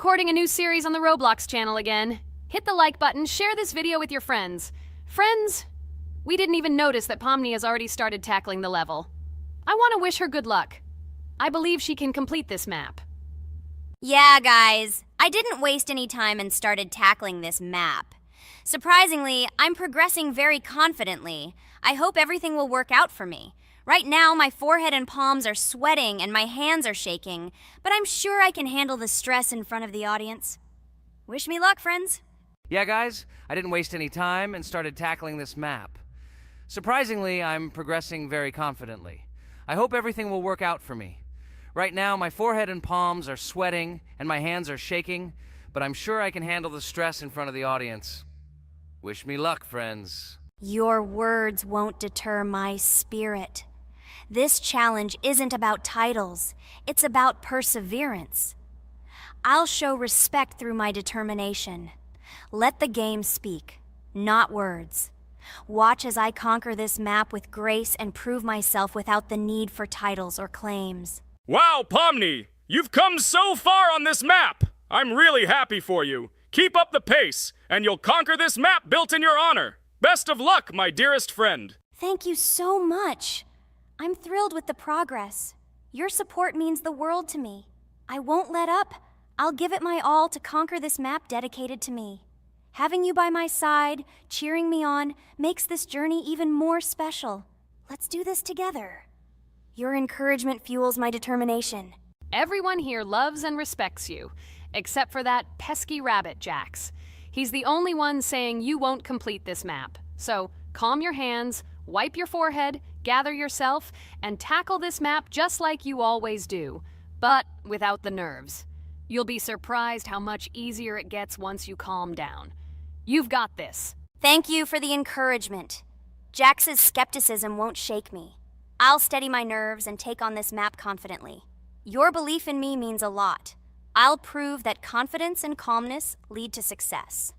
Recording a new series on the Roblox channel again. Hit the like button, share this video with your friends. Friends, we didn't even notice that Pomni has already started tackling the level. I want to wish her good luck. I believe she can complete this map. Yeah, guys, I didn't waste any time and started tackling this map. Surprisingly, I'm progressing very confidently. I hope everything will work out for me. Right now, my forehead and palms are sweating and my hands are shaking, but I'm sure I can handle the stress in front of the audience. Wish me luck, friends. Yeah, guys, I didn't waste any time and started tackling this map. Surprisingly, I'm progressing very confidently. I hope everything will work out for me. Right now, my forehead and palms are sweating and my hands are shaking, but I'm sure I can handle the stress in front of the audience. Wish me luck, friends. Your words won't deter my spirit. This challenge isn't about titles, it's about perseverance. I'll show respect through my determination. Let the game speak, not words. Watch as I conquer this map with grace and prove myself without the need for titles or claims. Wow, Pomni! You've come so far on this map! I'm really happy for you. Keep up the pace, and you'll conquer this map built in your honor. Best of luck, my dearest friend. Thank you so much. I'm thrilled with the progress. Your support means the world to me. I won't let up. I'll give it my all to conquer this map dedicated to me. Having you by my side, cheering me on, makes this journey even more special. Let's do this together. Your encouragement fuels my determination. Everyone here loves and respects you, except for that pesky rabbit, Jax. He's the only one saying you won't complete this map. So calm your hands, wipe your forehead, gather yourself, and tackle this map just like you always do, but without the nerves. You'll be surprised how much easier it gets once you calm down. You've got this. Thank you for the encouragement. Jax's skepticism won't shake me. I'll steady my nerves and take on this map confidently. Your belief in me means a lot. I'll prove that confidence and calmness lead to success.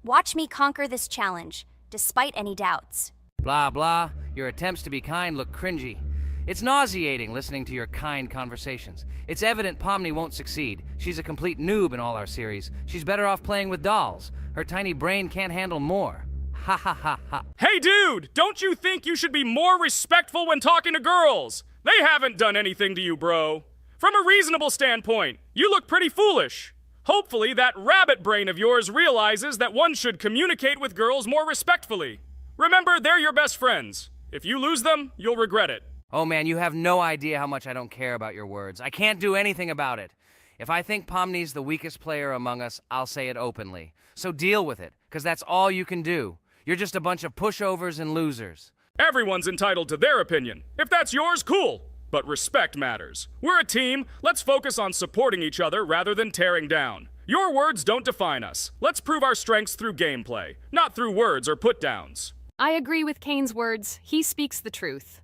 Watch me conquer this challenge, despite any doubts. Blah, blah. Your attempts to be kind look cringy. It's nauseating listening to your kind conversations. It's evident Pomni won't succeed. She's a complete noob in all our series. She's better off playing with dolls. Her tiny brain can't handle more. Ha ha ha ha. Hey, dude! Don't you think you should be more respectful when talking to girls? They haven't done anything to you, bro. From a reasonable standpoint, you look pretty foolish. Hopefully that rabbit brain of yours realizes that one should communicate with girls more respectfully. Remember, they're your best friends. If you lose them, you'll regret it. Oh man, you have no idea how much I don't care about your words. I can't do anything about it. If I think Pomni's the weakest player among us, I'll say it openly. So deal with it, because that's all you can do. You're just a bunch of pushovers and losers. Everyone's entitled to their opinion. If that's yours, cool. But respect matters. We're a team. Let's focus on supporting each other rather than tearing down. Your words don't define us. Let's prove our strengths through gameplay, not through words or put-downs. I agree with Kane's words. He speaks the truth.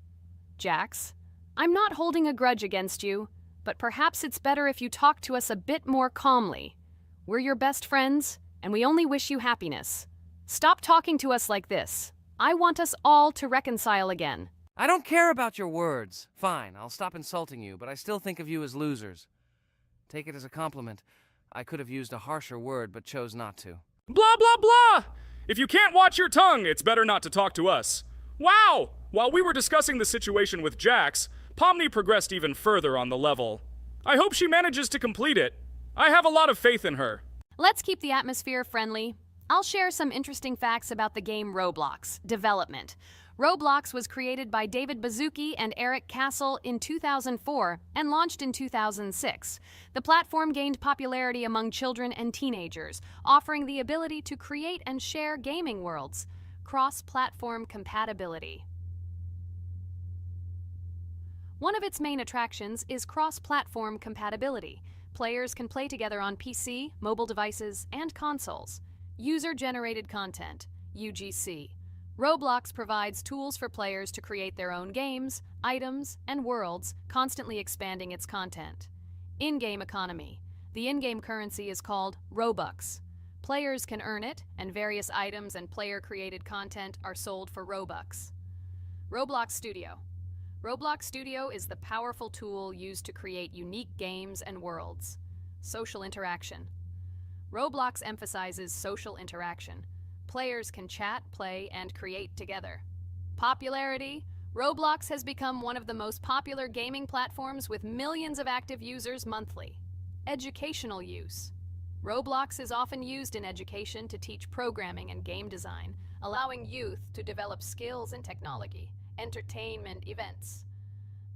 Jax, I'm not holding a grudge against you, but perhaps it's better if you talk to us a bit more calmly. We're your best friends, and we only wish you happiness. Stop talking to us like this. I want us all to reconcile again. I don't care about your words. Fine, I'll stop insulting you, but I still think of you as losers. Take it as a compliment. I could have used a harsher word, but chose not to. Blah, blah, blah! If you can't watch your tongue, it's better not to talk to us. Wow! While we were discussing the situation with Jax, Pomni progressed even further on the level. I hope she manages to complete it. I have a lot of faith in her. Let's keep the atmosphere friendly. I'll share some interesting facts about the game Roblox development. Roblox was created by David Baszucki and Eric Castle in 2004 and launched in 2006. The platform gained popularity among children and teenagers, offering the ability to create and share gaming worlds. Cross-platform compatibility. One of its main attractions is cross-platform compatibility. Players can play together on PC, mobile devices, and consoles. User-generated content, UGC. Roblox provides tools for players to create their own games, items, and worlds, constantly expanding its content. In-game economy. The in-game currency is called Robux. Players can earn it, and various items and player-created content are sold for Robux. Roblox Studio. Roblox Studio is the powerful tool used to create unique games and worlds. Social interaction. Roblox emphasizes social interaction. Players can chat, play, and create together. Popularity. Roblox has become one of the most popular gaming platforms with millions of active users monthly. Educational use. Roblox is often used in education to teach programming and game design, allowing youth to develop skills in technology. Entertainment events.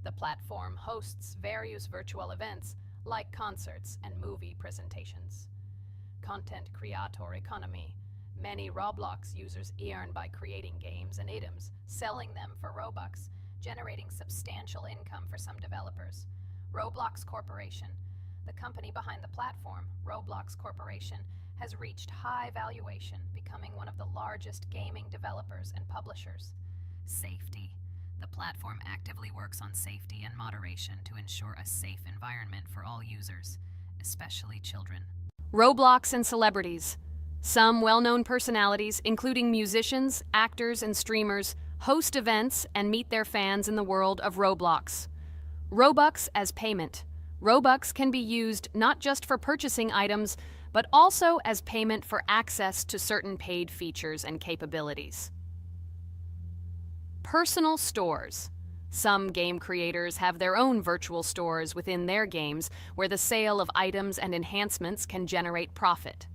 The platform hosts various virtual events like concerts and movie presentations. Content creator economy. Many Roblox users earn by creating games and items, selling them for Robux, generating substantial income for some developers. Roblox Corporation. The company behind the platform, Roblox Corporation, has reached high valuation, becoming one of the largest gaming developers and publishers. Safety. The platform actively works on safety and moderation to ensure a safe environment for all users, especially children. Roblox and celebrities. Some well-known personalities, including musicians, actors, and streamers, host events and meet their fans in the world of Roblox. Robux as payment. Robux can be used not just for purchasing items, but also as payment for access to certain paid features and capabilities. Personal stores. Some game creators have their own virtual stores within their games where the sale of items and enhancements can generate profit.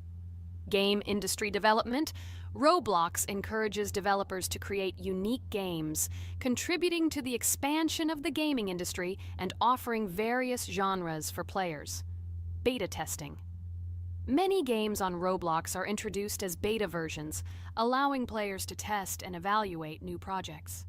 Game industry development. Roblox encourages developers to create unique games, contributing to the expansion of the gaming industry and offering various genres for players. Beta testing. Many games on Roblox are introduced as beta versions, allowing players to test and evaluate new projects.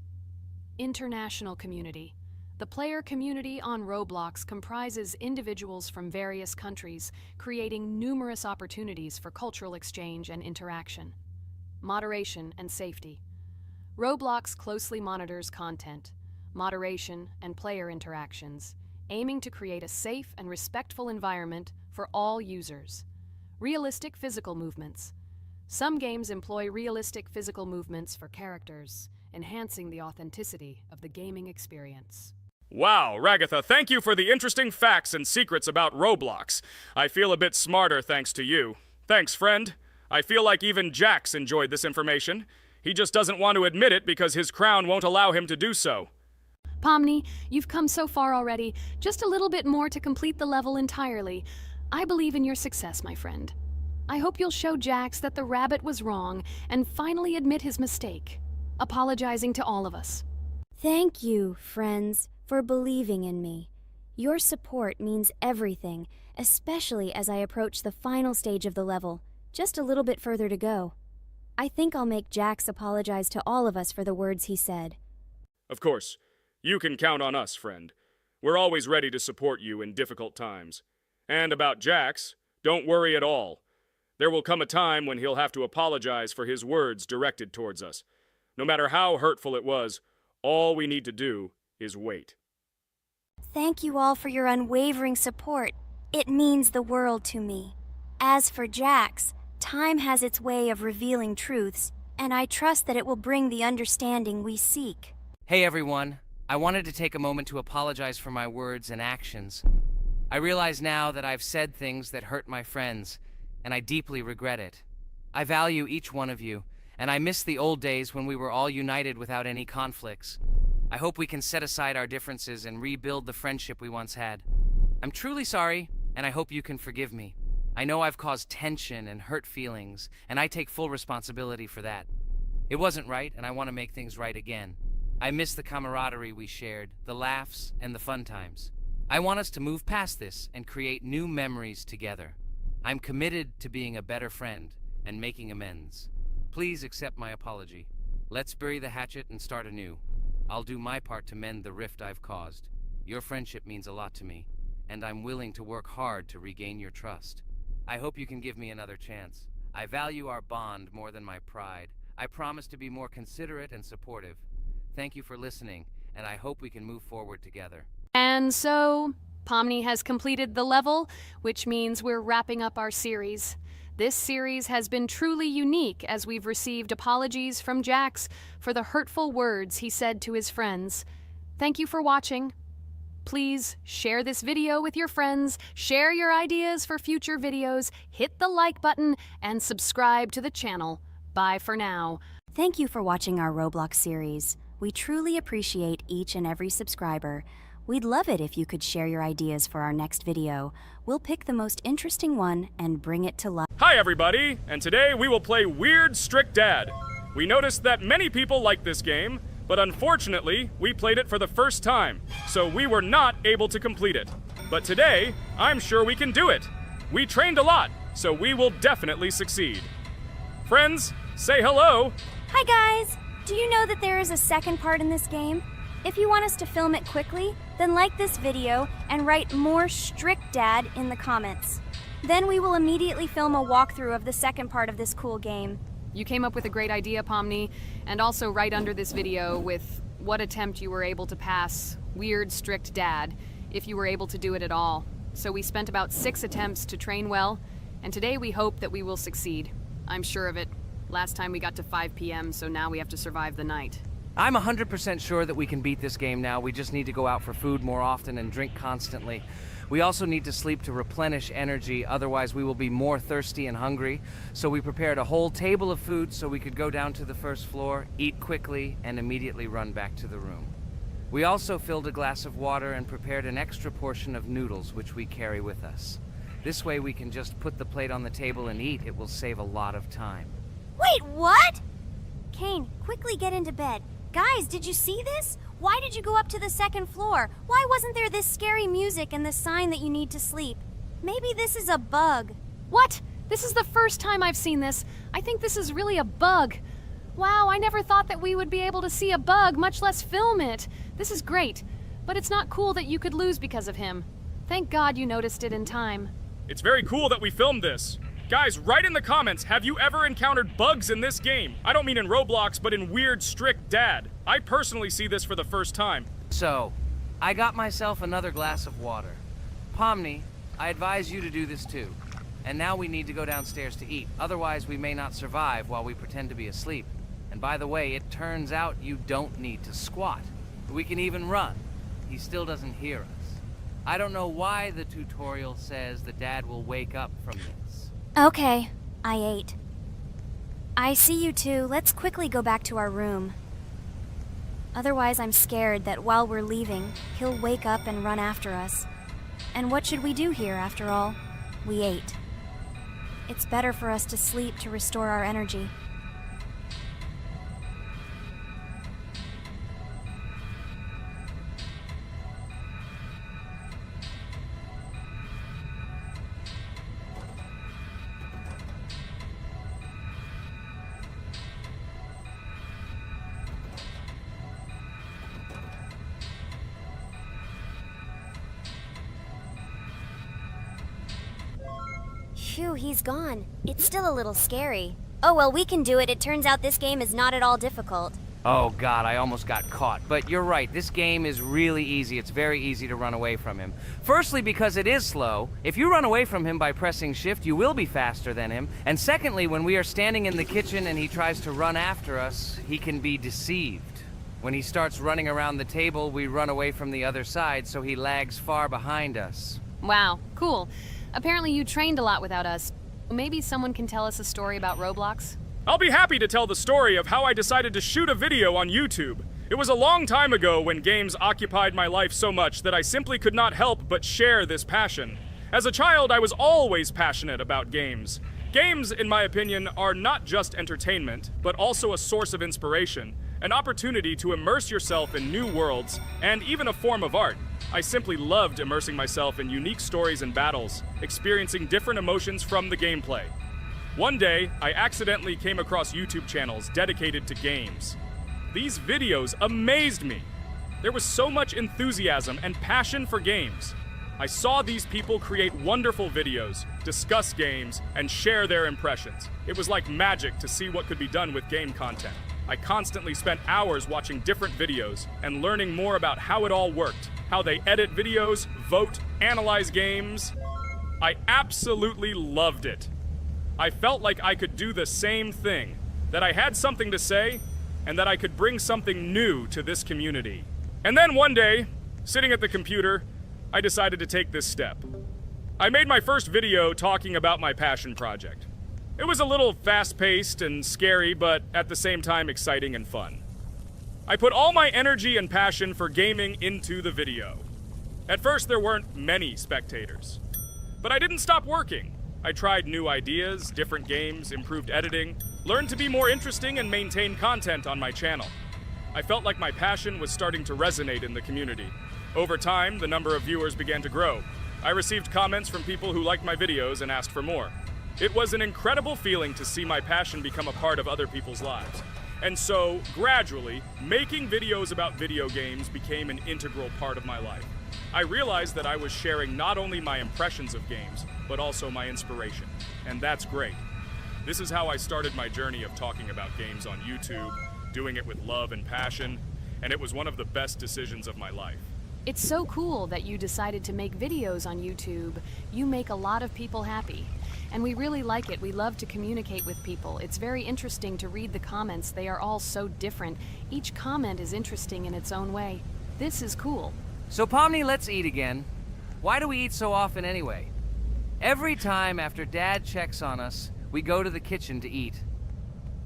International community. The player community on Roblox comprises individuals from various countries, creating numerous opportunities for cultural exchange and interaction. Moderation and safety. Roblox closely monitors content, moderation, and player interactions, aiming to create a safe and respectful environment for all users. Realistic physical movements. Some games employ realistic physical movements for characters, enhancing the authenticity of the gaming experience. Wow, Ragatha, thank you for the interesting facts and secrets about Roblox. I feel a bit smarter thanks to you. Thanks, friend. I feel like even Jax enjoyed this information. He just doesn't want to admit it because his crown won't allow him to do so. Pomni, you've come so far already. Just a little bit more to complete the level entirely. I believe in your success, my friend. I hope you'll show Jax that the rabbit was wrong and finally admit his mistake, apologizing to all of us. Thank you, friends, for believing in me. Your support means everything, especially as I approach the final stage of the level, just a little bit further to go. I think I'll make Jax apologize to all of us for the words he said. Of course. You can count on us, friend. We're always ready to support you in difficult times. And about Jax, don't worry at all. There will come a time when he'll have to apologize for his words directed towards us. No matter how hurtful it was, all we need to do is wait. Thank you all for your unwavering support. It means the world to me. As for Jax, time has its way of revealing truths, and I trust that it will bring the understanding we seek. Hey everyone, I wanted to take a moment to apologize for my words and actions. I realize now that I've said things that hurt my friends, and I deeply regret it. I value each one of you, and I miss the old days when we were all united without any conflicts. I hope we can set aside our differences and rebuild the friendship we once had. I'm truly sorry, and I hope you can forgive me. I know I've caused tension and hurt feelings, and I take full responsibility for that. It wasn't right, and I want to make things right again. I miss the camaraderie we shared, the laughs, and the fun times. I want us to move past this and create new memories together. I'm committed to being a better friend and making amends. Please accept my apology. Let's bury the hatchet and start anew. I'll do my part to mend the rift I've caused. Your friendship means a lot to me, and I'm willing to work hard to regain your trust. I hope you can give me another chance. I value our bond more than my pride. I promise to be more considerate and supportive. Thank you for listening, and I hope we can move forward together. And so, Pomni has completed the level, which means we're wrapping up our series. This series has been truly unique as we've received apologies from Jax for the hurtful words he said to his friends. Thank you for watching. Please share this video with your friends, share your ideas for future videos, hit the like button, and subscribe to the channel. Bye for now. Thank you for watching our Roblox series. We truly appreciate each and every subscriber. We'd love it if you could share your ideas for our next video. We'll pick the most interesting one and bring it to life. Hi everybody, and today we will play Weird Strict Dad. We noticed that many people like this game, but unfortunately, we played it for the first time, so we were not able to complete it. But today, I'm sure we can do it. We trained a lot, so we will definitely succeed. Friends, say hello. Hi guys! Do you know that there is a second part in this game? If you want us to film it quickly, then like this video and write more Strict Dad in the comments. Then we will immediately film a walkthrough of the second part of this cool game. You came up with a great idea, Pomni, and also right under this video with what attempt you were able to pass Weird Strict Dad, if you were able to do it at all. So we spent about 6 attempts to train well, and today we hope that we will succeed. I'm sure of it. Last time we got to 5 p.m., so now we have to survive the night. I'm 100% sure that we can beat this game now. We just need to go out for food more often and drink constantly. We also need to sleep to replenish energy, otherwise we will be more thirsty and hungry. So we prepared a whole table of food so we could go down to the first floor, eat quickly, and immediately run back to the room. We also filled a glass of water and prepared an extra portion of noodles, which we carry with us. This way we can just put the plate on the table and eat. It will save a lot of time. Wait, what? Kane, quickly get into bed. Guys, did you see this? Why did you go up to the second floor? Why wasn't there this scary music and the sign that you need to sleep? Maybe this is a bug. What? This is the first time I've seen this. I think this is really a bug. Wow, I never thought that we would be able to see a bug, much less film it. This is great, but it's not cool that you could lose because of him. Thank God you noticed it in time. It's very cool that we filmed this. Guys, write in the comments, have you ever encountered bugs in this game? I don't mean in Roblox, but in Weird Strict Dad. I personally see this for the first time. So, I got myself another glass of water. Pomni, I advise you to do this too. And now we need to go downstairs to eat. Otherwise, we may not survive while we pretend to be asleep. And by the way, it turns out you don't need to squat. We can even run. He still doesn't hear us. I don't know why the tutorial says that Dad will wake up from this. Okay, I ate. I see you two. Let's quickly go back to our room. Otherwise, I'm scared that while we're leaving, he'll wake up and run after us. And what should we do here, after all? We ate. It's better for us to sleep to restore our energy. Phew, he's gone. It's still a little scary. Oh well, we can do it. It turns out this game is not at all difficult. Oh God, I almost got caught. But you're right, this game is really easy. It's very easy to run away from him. Firstly, because it is slow. If you run away from him by pressing shift, you will be faster than him. And secondly, when we are standing in the kitchen and he tries to run after us, he can be deceived. When he starts running around the table, we run away from the other side, so he lags far behind us. Wow, cool. Apparently you trained a lot without us. Maybe someone can tell us a story about Roblox? I'll be happy to tell the story of how I decided to shoot a video on YouTube. It was a long time ago when games occupied my life so much that I simply could not help but share this passion. As a child, I was always passionate about games. Games, in my opinion, are not just entertainment, but also a source of inspiration, an opportunity to immerse yourself in new worlds, and even a form of art. I simply loved immersing myself in unique stories and battles, experiencing different emotions from the gameplay. One day, I accidentally came across YouTube channels dedicated to games. These videos amazed me. There was so much enthusiasm and passion for games. I saw these people create wonderful videos, discuss games, and share their impressions. It was like magic to see what could be done with game content. I constantly spent hours watching different videos and learning more about how it all worked, how they edit videos, vote, analyze games. I absolutely loved it. I felt like I could do the same thing, that I had something to say, and that I could bring something new to this community. And then one day, Sitting at the computer, I decided to take this step. I made my first video talking about my passion project. It was a little fast-paced and scary, but at the same time exciting and fun. I put all my energy and passion for gaming into the video. At first, there weren't many spectators. But I didn't stop working. I tried new ideas, different games, improved editing, learned to be more interesting, and maintain content on my channel. I felt like my passion was starting to resonate in the community. Over time, the number of viewers began to grow. I received comments from people who liked my videos and asked for more. It was an incredible feeling to see my passion become a part of other people's lives. And so, gradually, making videos about video games became an integral part of my life. I realized that I was sharing not only my impressions of games, but also my inspiration. And that's great. This is how I started my journey of talking about games on YouTube, doing it with love and passion, and it was one of the best decisions of my life. It's so cool that you decided to make videos on YouTube. You make a lot of people happy. And we really like it. We love to communicate with people. It's very interesting to read the comments. They are all so different. Each comment is interesting in its own way. This is cool. So Pomni, let's eat again. Why do we eat so often anyway? Every time after Dad checks on us, we go to the kitchen to eat.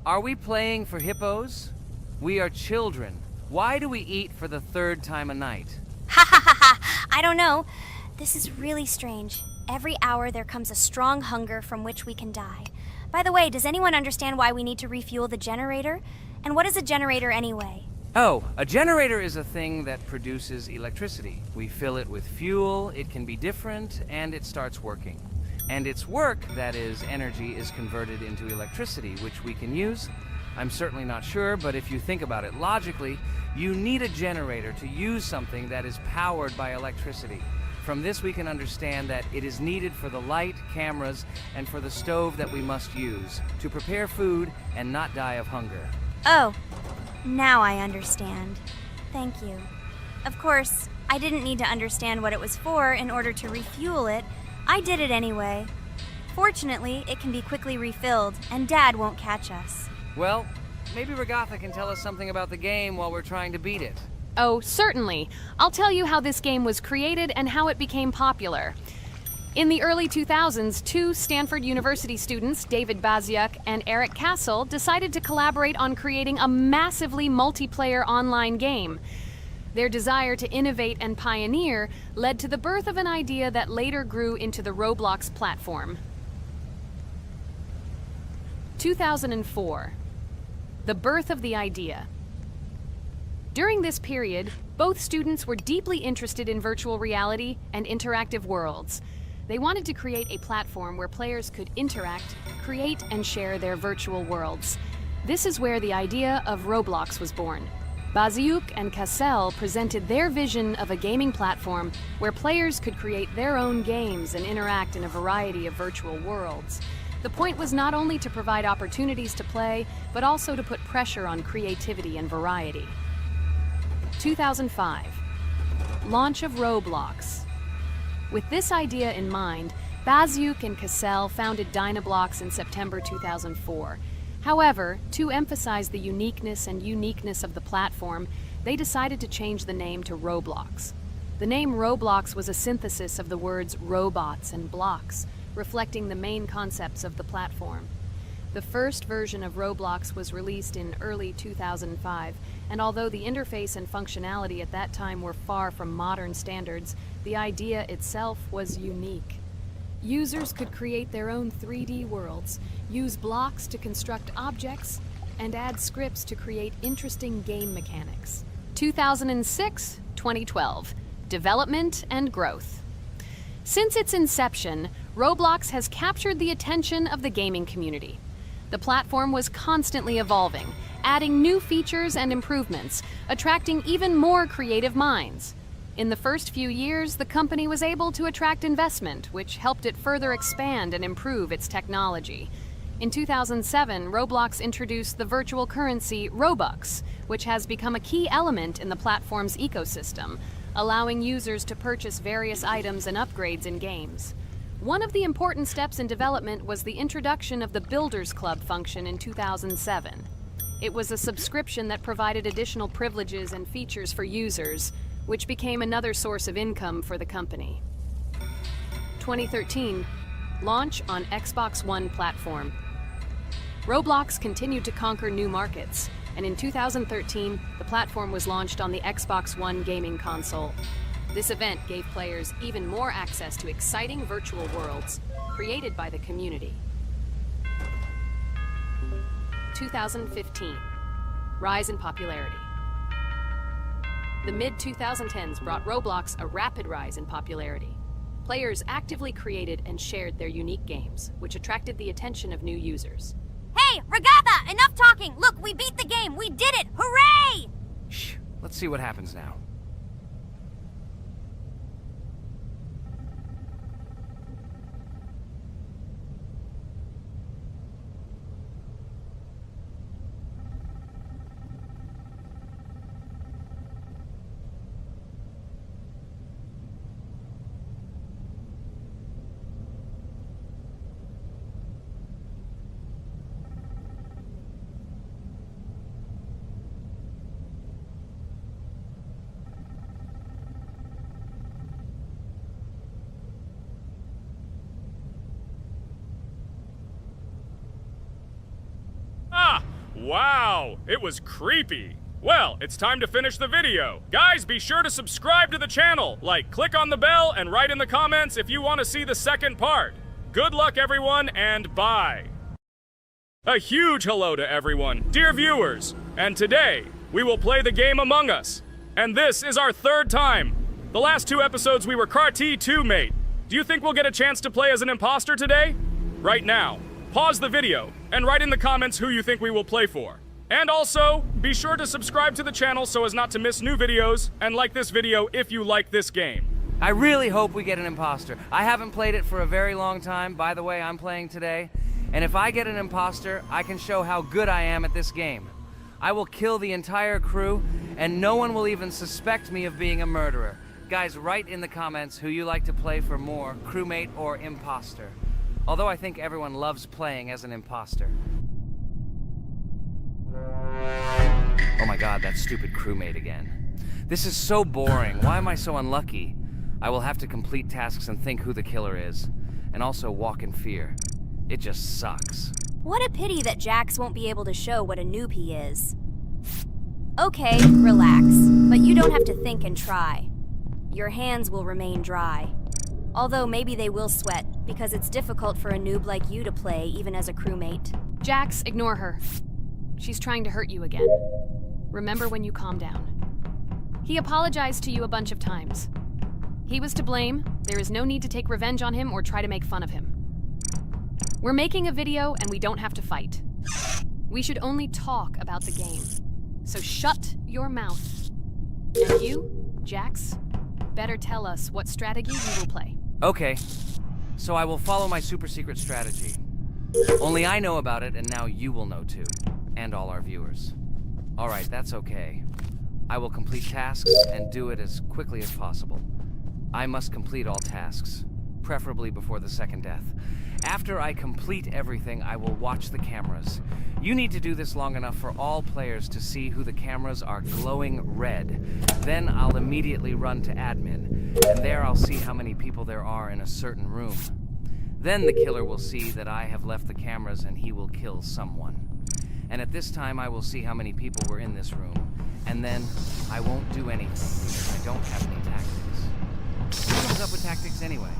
Are we playing for hippos? We are children. Why do we eat for the third time a night? Ha ha ha ha! I don't know. This is really strange. Every hour there comes a strong hunger from which we can die. By the way, does anyone understand why we need to refuel the generator? And what is a generator anyway? Oh, a generator is a thing that produces electricity. We fill it with fuel, it can be different, and it starts working. And its work, that is, energy, is converted into electricity, which we can use. I'm certainly not sure, but if you think about it logically, you need a generator to use something that is powered by electricity. From this we can understand that it is needed for the light, cameras, and for the stove that we must use, to prepare food and not die of hunger. Oh, now I understand. Thank you. Of course, I didn't need to understand what it was for in order to refuel it. I did it anyway. Fortunately, it can be quickly refilled, and Dad won't catch us. Well, maybe Regatha can tell us something about the game while we're trying to beat it. Oh, certainly. I'll tell you how this game was created and how it became popular. In the early 2000s, two Stanford University students, David Baziuk and Eric Castle, decided to collaborate on creating a massively multiplayer online game. Their desire to innovate and pioneer led to the birth of an idea that later grew into the Roblox platform. 2004. The birth of the idea. During this period, both students were deeply interested in virtual reality and interactive worlds. They wanted to create a platform where players could interact, create, and share their virtual worlds. This is where the idea of Roblox was born. Baziuk and Cassell presented their vision of a gaming platform where players could create their own games and interact in a variety of virtual worlds. The point was not only to provide opportunities to play, but also to put pressure on creativity and variety. 2005. Launch of Roblox. With this idea in mind, Baziuk and Cassell founded Dynablocks in September 2004. However, to emphasize the uniqueness of the platform, they decided to change the name to Roblox. The name Roblox was a synthesis of the words robots and blocks, reflecting the main concepts of the platform. The first version of Roblox was released in early 2005, and although the interface and functionality at that time were far from modern standards, the idea itself was unique. Users could create their own 3D worlds, use blocks to construct objects, and add scripts to create interesting game mechanics. 2006-2012. Development and growth. Since its inception, Roblox has captured the attention of the gaming community. The platform was constantly evolving, adding new features and improvements, attracting even more creative minds. In the first few years, the company was able to attract investment, which helped it further expand and improve its technology. In 2007, Roblox introduced the virtual currency Robux, which has become a key element in the platform's ecosystem, allowing users to purchase various items and upgrades in games. One of the important steps in development was the introduction of the Builders Club function in 2007. It was a subscription that provided additional privileges and features for users. which became another source of income for the company. 2013, launch on Xbox One platform. Roblox continued to conquer new markets, and in 2013, the platform was launched on the Xbox One gaming console. This event gave players even more access to exciting virtual worlds created by the community. 2015, rise in popularity. The mid-2010s brought Roblox a rapid rise in popularity. Players actively created and shared their unique games, which attracted the attention of new users. Hey, Regatha, enough talking! Look, we beat the game! We did it! Hooray! Shh, let's see what happens now. Wow, it was creepy. Well, it's time to finish the video. Guys, be sure to subscribe to the channel. Click on the bell and write in the comments if you want to see the second part. Good luck, everyone, and bye. A huge hello to everyone, dear viewers. And today, we will play the game Among Us. And this is our third time. The last 2 episodes we were CAR-T 2 mate. Do you think we'll get a chance to play as an imposter today? Right now, pause the video and write in the comments who you think we will play for. And also, be sure to subscribe to the channel so as not to miss new videos, and like this video if you like this game. I really hope we get an imposter. I haven't played it for a very long time. By the way, I'm playing today. And if I get an imposter, I can show how good I am at this game. I will kill the entire crew, and no one will even suspect me of being a murderer. Guys, write in the comments who you like to play for more, crewmate or imposter. Although I think everyone loves playing as an imposter. Oh my god, that stupid crewmate again. This is so boring. Why am I so unlucky? I will have to complete tasks and think who the killer is, and also walk in fear. It just sucks. What a pity that Jax won't be able to show what a noob he is. Okay, relax, but you don't have to think and try. Your hands will remain dry. Although maybe they will sweat, because it's difficult for a noob like you to play, even as a crewmate. Jax, ignore her. She's trying to hurt you again. Remember when you calm down. He apologized to you a bunch of times. He was to blame. There is no need to take revenge on him or try to make fun of him. We're making a video and we don't have to fight. We should only talk about the game. So shut your mouth. And you, Jax, better tell us what strategy you will play. Okay, so I will follow my super secret strategy. Only I know about it, and now you will know too. And all our viewers. Alright, that's okay. I will complete tasks and do it as quickly as possible. I must complete all tasks, preferably before the second death. After I complete everything, I will watch the cameras. You need to do this long enough for all players to see who the cameras are glowing red. Then I'll immediately run to admin, and there I'll see how many people there are in a certain room. Then the killer will see that I have left the cameras and he will kill someone. And at this time I will see how many people were in this room. And then I won't do anything because I don't have any tactics. Who comes up with tactics anyway?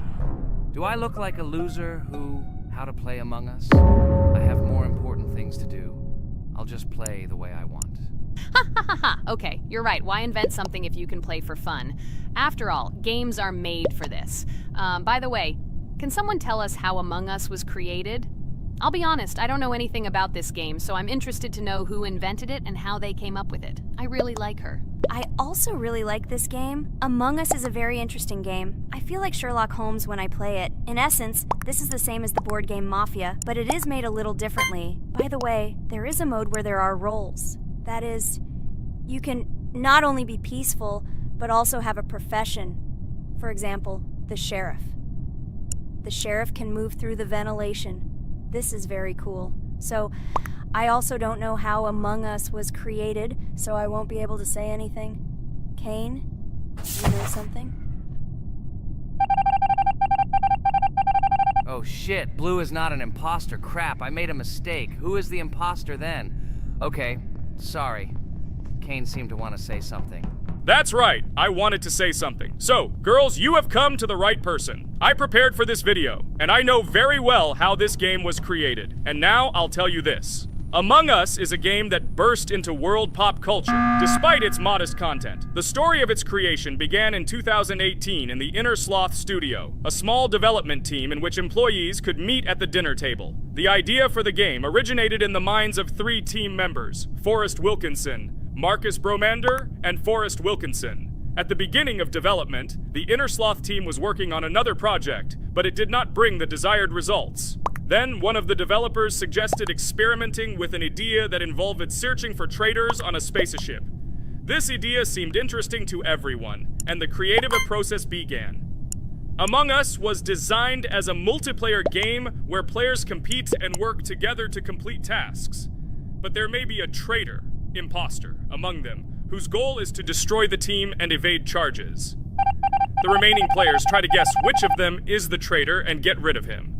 Do I look like a loser who, how to play Among Us? I have more important things to do. I'll just play the way I want. Ha ha ha ha! Okay, you're right. Why invent something if you can play for fun? After all, games are made for this. By the way, can someone tell us how Among Us was created? I'll be honest, I don't know anything about this game, so I'm interested to know who invented it and how they came up with it. I really like her. I also really like this game. Among Us is a very interesting game. I feel like Sherlock Holmes when I play it. In essence, this is the same as the board game Mafia, but it is made a little differently. By the way, there is a mode where there are roles. That is, you can not only be peaceful, but also have a profession. For example, the sheriff. The sheriff can move through the ventilation. This is very cool. So, I also don't know how Among Us was created, so I won't be able to say anything. Kane, You know something? Oh shit, Blue is not an imposter. Crap, I made a mistake. Who is the imposter then? Okay, sorry. Kane seemed to want to say something. That's right, I wanted to say something. So, girls, you have come to the right person. I prepared for this video, and I know very well how this game was created. And now I'll tell you this. Among Us is a game that burst into world pop culture, despite its modest content. The story of its creation began in 2018 in the Inner Sloth Studio, a small development team in which employees could meet at the dinner table. The idea for the game originated in the minds of 3 team members, Forrest Wilkinson, Marcus Bromander, and Forrest Wilkinson. At the beginning of development, the Inner Sloth team was working on another project, but it did not bring the desired results. Then, one of the developers suggested experimenting with an idea that involved searching for traitors on a spaceship. This idea seemed interesting to everyone, and the creative process began. Among Us was designed as a multiplayer game where players compete and work together to complete tasks. But there may be a traitor, imposter, among them, whose goal is to destroy the team and evade charges. The remaining players try to guess which of them is the traitor and get rid of him.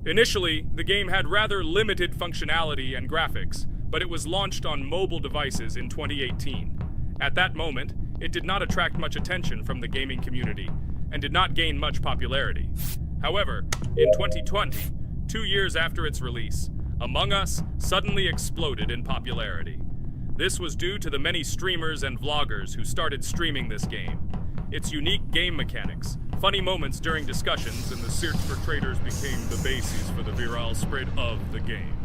Initially, the game had rather limited functionality and graphics, but it was launched on mobile devices in 2018. At that moment, it did not attract much attention from the gaming community, and did not gain much popularity. However, in 2020, 2 years after its release, Among Us suddenly exploded in popularity. This was due to the many streamers and vloggers who started streaming this game. Its unique game mechanics, funny moments during discussions, and the search for traitors became the basis for the viral spread of the game.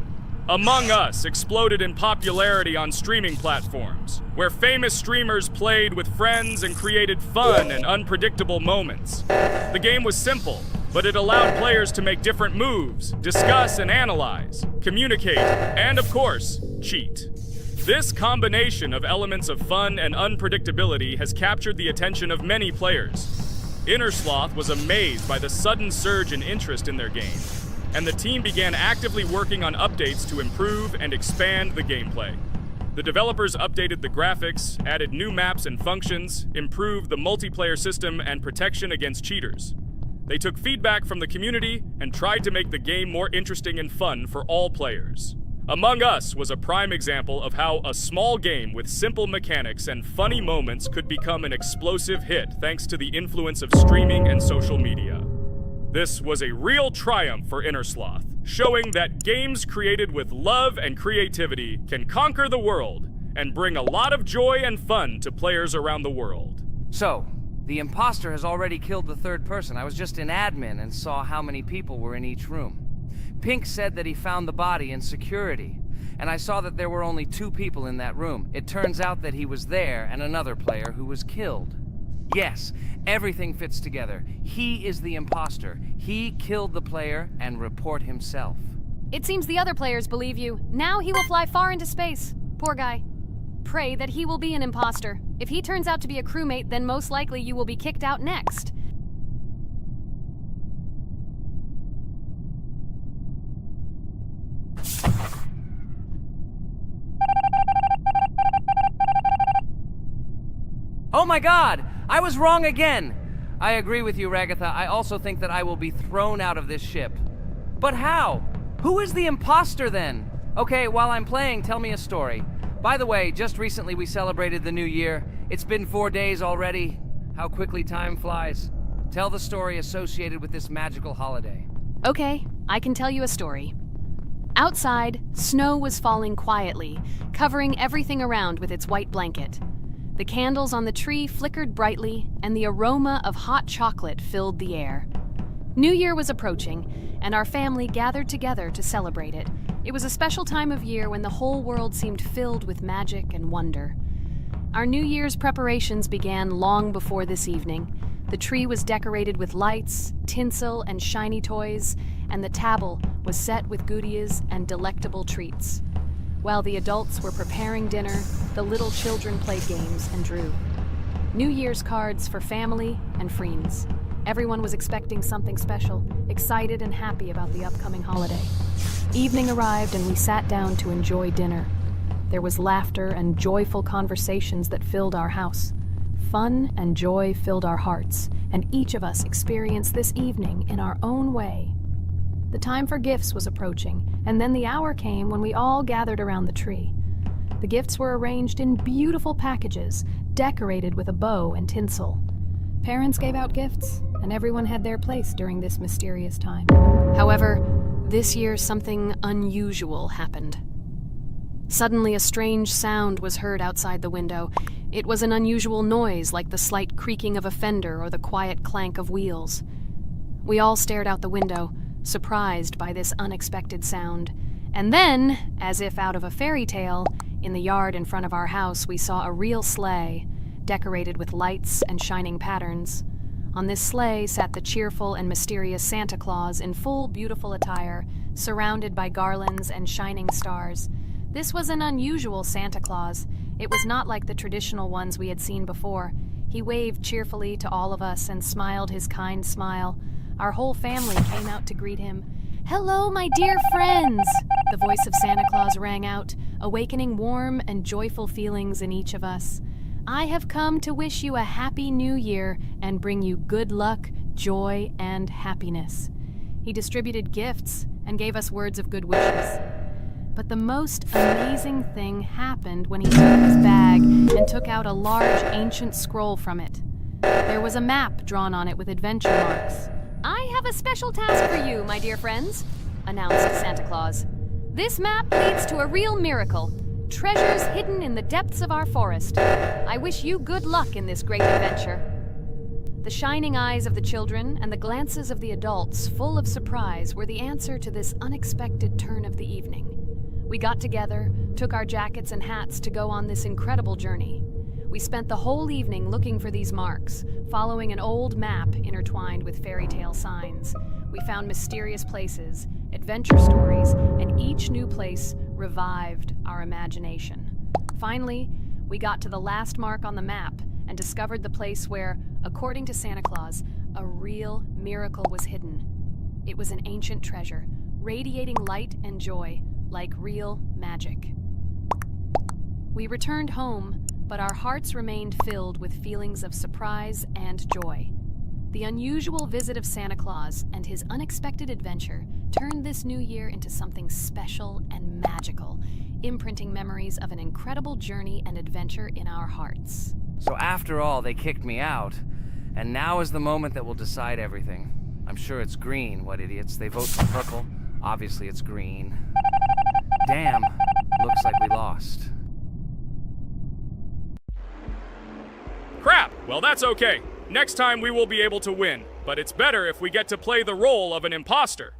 Among Us exploded in popularity on streaming platforms, where famous streamers played with friends and created fun and unpredictable moments. The game was simple, but it allowed players to make different moves, discuss and analyze, communicate, and of course, cheat. This combination of elements of fun and unpredictability has captured the attention of many players. Inner Sloth was amazed by the sudden surge in interest in their game, and the team began actively working on updates to improve and expand the gameplay. The developers updated the graphics, added new maps and functions, improved the multiplayer system and protection against cheaters. They took feedback from the community and tried to make the game more interesting and fun for all players. Among Us was a prime example of how a small game with simple mechanics and funny moments could become an explosive hit thanks to the influence of streaming and social media. This was a real triumph for Inner Sloth, showing that games created with love and creativity can conquer the world and bring a lot of joy and fun to players around the world. So, the imposter has already killed the third person. I was just in admin and saw how many people were in each room. Pink said that he found the body in security, and I saw that there were only 2 people in that room. It turns out that he was there and another player who was killed. Yes, everything fits together. He is the imposter. He killed the player and report himself. It seems the other players believe you. Now he will fly far into space. Poor guy. Pray that he will be an imposter. If he turns out to be a crewmate, then most likely you will be kicked out next. Oh my god! I was wrong again! I agree with you, Ragatha. I also think that I will be thrown out of this ship. But how? Who is the imposter then? Okay, while I'm playing, tell me a story. By the way, just recently we celebrated the new year. It's been 4 days already. How quickly time flies. Tell the story associated with this magical holiday. Okay, I can tell you a story. Outside, snow was falling quietly, covering everything around with its white blanket. The candles on the tree flickered brightly, and the aroma of hot chocolate filled the air. New Year was approaching, and our family gathered together to celebrate it. It was a special time of year when the whole world seemed filled with magic and wonder. Our New Year's preparations began long before this evening. The tree was decorated with lights, tinsel, and shiny toys, and the table was set with goodies and delectable treats. While the adults were preparing dinner, the little children played games and drew. New Year's cards for family and friends. Everyone was expecting something special, excited and happy about the upcoming holiday. Evening arrived and we sat down to enjoy dinner. There was laughter and joyful conversations that filled our house. Fun and joy filled our hearts, and each of us experienced this evening in our own way. The time for gifts was approaching, and then the hour came when we all gathered around the tree. The gifts were arranged in beautiful packages, decorated with a bow and tinsel. Parents gave out gifts, and everyone had their place during this mysterious time. However, this year something unusual happened. Suddenly a strange sound was heard outside the window. It was an unusual noise, like the slight creaking of a fender or the quiet clank of wheels. We all stared out the window, surprised by this unexpected sound. And then, as if out of a fairy tale, in the yard in front of our house we saw a real sleigh, decorated with lights and shining patterns. On this sleigh sat the cheerful and mysterious Santa Claus in full beautiful attire, surrounded by garlands and shining stars. This was an unusual Santa Claus. It was not like the traditional ones we had seen before. He waved cheerfully to all of us and smiled his kind smile. Our whole family came out to greet him. "Hello, my dear friends!" The voice of Santa Claus rang out, awakening warm and joyful feelings in each of us. "I have come to wish you a happy new year and bring you good luck, joy, and happiness." He distributed gifts and gave us words of good wishes. But the most amazing thing happened when he took his bag and took out a large ancient scroll from it. There was a map drawn on it with adventure marks. "I have a special task for you, my dear friends," announced Santa Claus. "This map leads to a real miracle. Treasures hidden in the depths of our forest. I wish you good luck in this great adventure." The shining eyes of the children and the glances of the adults, full of surprise, were the answer to this unexpected turn of the evening. We got together, took our jackets and hats to go on this incredible journey. We spent the whole evening looking for these marks, following an old map intertwined with fairy tale signs. We found mysterious places, adventure stories, and each new place revived our imagination. Finally, we got to the last mark on the map and discovered the place where, according to Santa Claus, a real miracle was hidden. It was an ancient treasure, radiating light and joy, like real magic. We returned home, but our hearts remained filled with feelings of surprise and joy. The unusual visit of Santa Claus and his unexpected adventure turned this new year into something special and magical, imprinting memories of an incredible journey and adventure in our hearts. So after all, they kicked me out, and now is the moment that will decide everything. I'm sure it's green, what idiots. They vote for purple. Obviously it's green. Damn, looks like we lost. Crap! Well, that's okay. Next time we will be able to win, but it's better if we get to play the role of an imposter.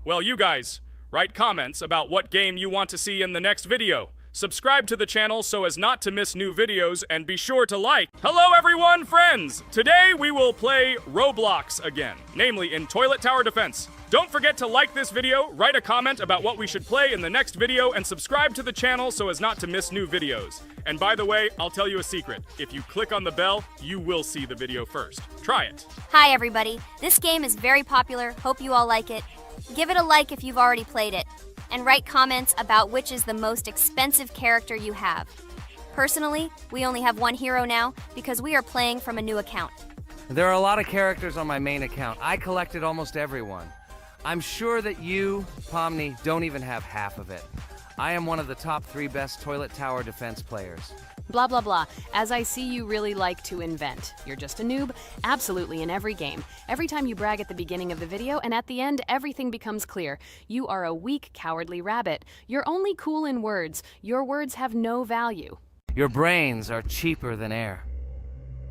Well, you guys, write comments about what game you want to see in the next video. Subscribe to the channel so as not to miss new videos, and be sure to like. Hello everyone, friends! Today we will play Roblox again, namely in Toilet Tower Defense. Don't forget to like this video, write a comment about what we should play in the next video, and subscribe to the channel so as not to miss new videos. And by the way, I'll tell you a secret. If you click on the bell, you will see the video first. Try it. Hi, everybody. This game is very popular. Hope you all like it. Give it a like if you've already played it. And write comments about which is the most expensive character you have. Personally, we only have one hero now because we are playing from a new account. There are a lot of characters on my main account. I collected almost everyone. I'm sure that you, Pomni, don't even have half of it. I am one of the top 3 best Toilet Tower Defense players. Blah, blah, blah. As I see you really like to invent. You're just a noob? Absolutely, in every game. Every time you brag at the beginning of the video, and at the end, everything becomes clear. You are a weak, cowardly rabbit. You're only cool in words. Your words have no value. Your brains are cheaper than air.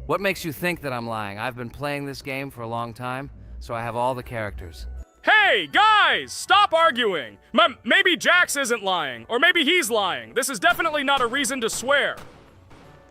What makes you think that I'm lying? I've been playing this game for a long time, so I have all the characters. Hey, guys! Stop arguing! Maybe Jax isn't lying, or maybe he's lying. This is definitely not a reason to swear.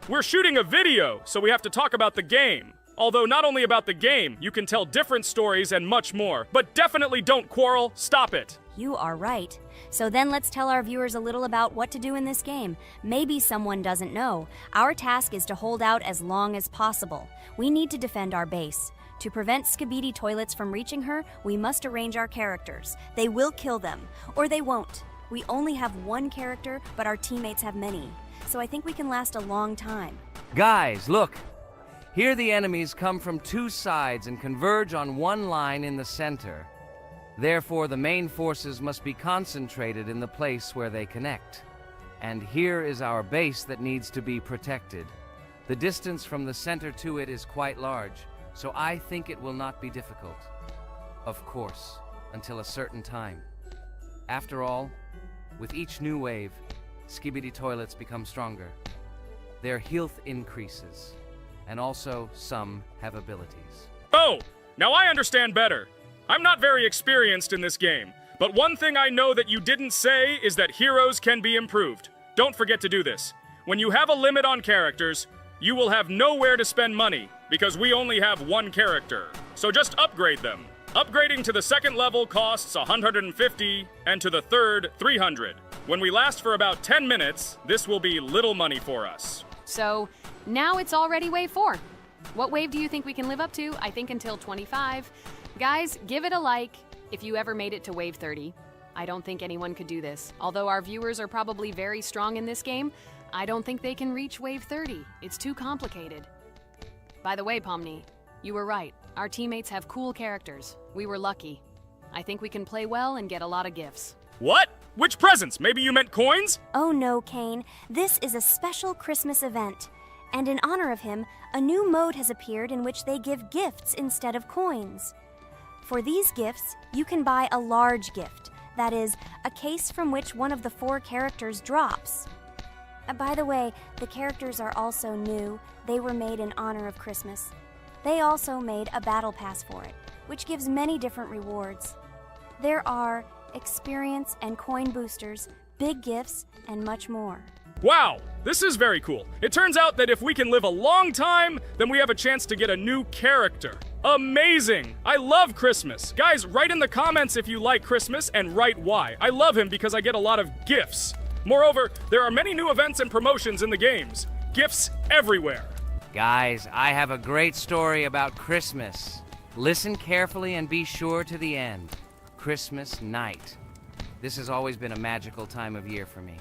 We're shooting a video, so we have to talk about the game. Although not only about the game, you can tell different stories and much more. But definitely don't quarrel. Stop it. You are right. So then let's tell our viewers a little about what to do in this game. Maybe someone doesn't know. Our task is to hold out as long as possible. We need to defend our base. To prevent Skibidi Toilets from reaching her, we must arrange our characters. They will kill them, or they won't. We only have one character, but our teammates have many. So I think we can last a long time. Guys, look! Here the enemies come from two sides and converge on one line in the center. Therefore, the main forces must be concentrated in the place where they connect. And here is our base that needs to be protected. The distance from the center to it is quite large, so I think it will not be difficult. Of course, until a certain time. After all, with each new wave, skibidi toilets become stronger. Their health increases, and also some have abilities. Oh, now I understand better. I'm not very experienced in this game, but one thing I know that you didn't say is that heroes can be improved. Don't forget to do this. When you have a limit on characters, you will have nowhere to spend money, because we only have one character. So just upgrade them. Upgrading to the second level costs 150, and to the third, 300. When we last for about 10 minutes, this will be little money for us. So, now it's already wave 4. What wave do you think we can live up to? I think until 25. Guys, give it a like if you ever made it to wave 30. I don't think anyone could do this. Although our viewers are probably very strong in this game, I don't think they can reach wave 30. It's too complicated. By the way, Pomni, you were right. Our teammates have cool characters. We were lucky. I think we can play well and get a lot of gifts. What? Which presents? Maybe you meant coins? Oh no, Kane. This is a special Christmas event. And in honor of him, a new mode has appeared in which they give gifts instead of coins. For these gifts, you can buy a large gift. That is, a case from which one of the 4 characters drops. By the way, the characters are also new. They were made in honor of Christmas. They also made a battle pass for it, which gives many different rewards. There are experience and coin boosters, big gifts, and much more. Wow, this is very cool. It turns out that if we can live a long time, then we have a chance to get a new character. Amazing! I love Christmas. Guys, write in the comments if you like Christmas and write why. I love him because I get a lot of gifts. Moreover, there are many new events and promotions in the games. Gifts everywhere. Guys, I have a great story about Christmas. Listen carefully and be sure to the end. Christmas night. This has always been a magical time of year for me.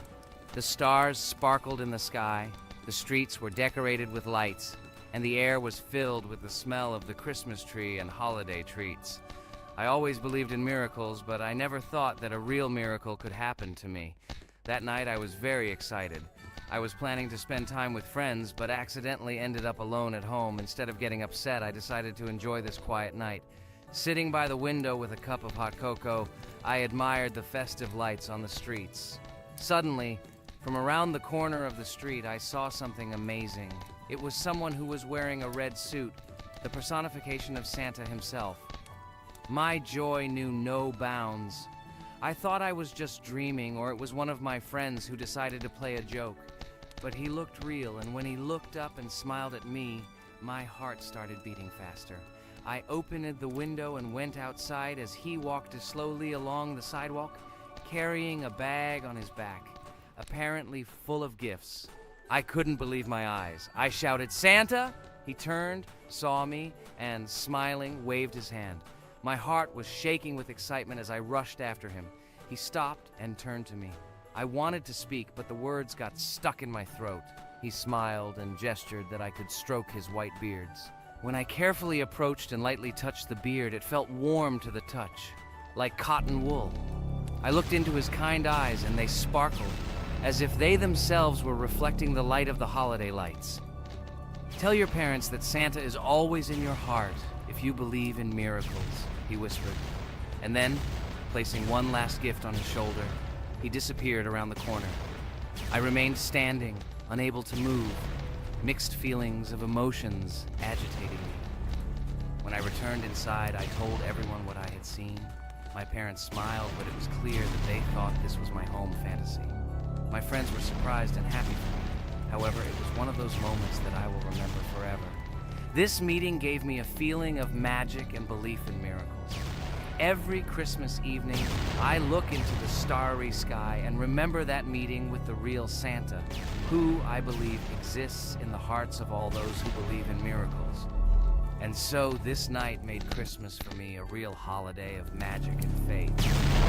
The stars sparkled in the sky, the streets were decorated with lights, and the air was filled with the smell of the Christmas tree and holiday treats. I always believed in miracles, but I never thought that a real miracle could happen to me. That night I was very excited. I was planning to spend time with friends, but accidentally ended up alone at home. Instead of getting upset, I decided to enjoy this quiet night. Sitting by the window with a cup of hot cocoa, I admired the festive lights on the streets. Suddenly, from around the corner of the street, I saw something amazing. It was someone who was wearing a red suit, the personification of Santa himself. My joy knew no bounds. I thought I was just dreaming, or it was one of my friends who decided to play a joke. But he looked real, and when he looked up and smiled at me, my heart started beating faster. I opened the window and went outside as he walked slowly along the sidewalk, carrying a bag on his back, apparently full of gifts. I couldn't believe my eyes. I shouted, "Santa!" He turned, saw me, and smiling, waved his hand. My heart was shaking with excitement as I rushed after him. He stopped and turned to me. I wanted to speak, but the words got stuck in my throat. He smiled and gestured that I could stroke his white beards. When I carefully approached and lightly touched the beard, it felt warm to the touch, like cotton wool. I looked into his kind eyes, and they sparkled, as if they themselves were reflecting the light of the holiday lights. Tell your parents that Santa is always in your heart if you believe in miracles, he whispered. And then, placing one last gift on his shoulder, he disappeared around the corner. I remained standing, unable to move, mixed feelings of emotions agitating me. When I returned inside, I told everyone what I had seen. My parents smiled, but it was clear that they thought this was my home fantasy. My friends were surprised and happy for me. However, it was one of those moments that I will remember forever. This meeting gave me a feeling of magic and belief in miracles. Every Christmas evening, I look into the starry sky and remember that meeting with the real Santa, who, I believe, exists in the hearts of all those who believe in miracles. And so this night made Christmas for me a real holiday of magic and faith,